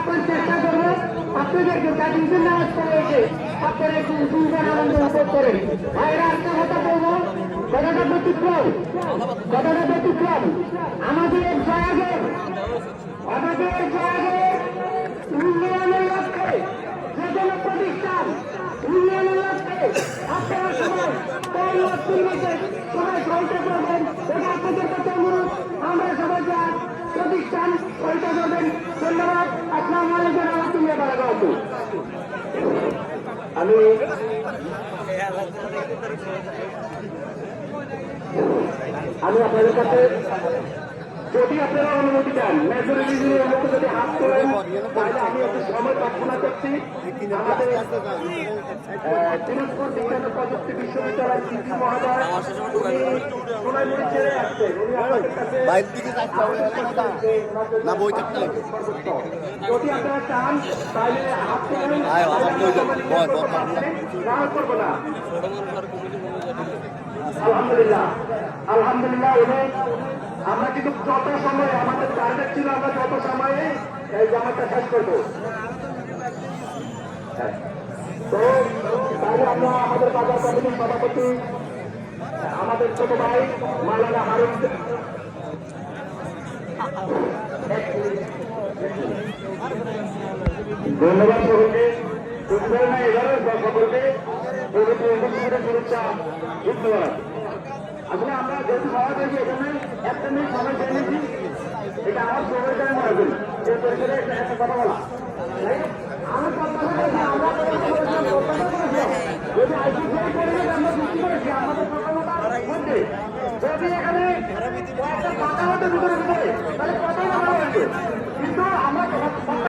আপ্রাণ চেষ্টা করবো আপনাদেরকে ব্যাডমিন্টন নামাজ পড়ে এসে আপনারা একটু উৎসবের আনন্দ উপভোগ করেন। ভাইরা একটা কথা বলবো, কথাটা ব্যতিক্রম, কথাটা ব্যতিক্রম। আমাদের জায়গায় উন্নয়নের লক্ষ্যে যে কোনো প্রতিষ্ঠান উন্নয়নের লক্ষ্যে আপনারা সবাই সবাই সহায়তা করবেন। এটা আপনাদের কাছে অনুরোধ, আমরা সবাই যা প্রতিষ্ঠান সহায়তা করবেন। ধন্যবাদ। আসসালামু আলাইকুম ওয়া রাহমাতুল্লাহি ওয়া বারাকাতুহু। আমি আপনাদের কাছে যদি আপনারা অনুমতি দেন মেজরিটির মতো যদি হাত তোলেন তাহলে আমি একটু সময় প্রার্থনা করছি। আমাদের দিনাজপুর বিজ্ঞান ও প্রযুক্তি বিশ্ববিদ্যালয়ের শিক্ষা মহোদয় সোনাইমুড়ি ছেড়ে আসছেন, উনি আমাদের কাছে যদি আপনারা চান তাহলে হাত তোলেন, না করবো না। আলহামদুলিল্লাহ আলহামদুলিল্লাহ। আমরা কিন্তু যত সময় আমাদের টার্গেট ছিল আমরা যত সময়ে এই জামাটা শেষ করবো। তো তাহলে আমরা আমাদের বাজার কমিটির সভাপতি আমাদের ছোট ভাই মাওলানা হারুন ধন্যবাদ সকলকে। সকলকে শুভেচ্ছা ধন্যবাদ। আসলে আমরা যেহেতু সভা করেছি এখানে একটা মিনিট সময় চেয়ে নিয়েছি, এটা আমার সময়টা মনে করি যে পরিসরে একটা কথা বলা। আমার যদি আইসিসিআই পরিবেশ আমরা সৃষ্টি করেছি আমাদের মধ্যে যদি এখানে একটা পাকা হতে ভিতরে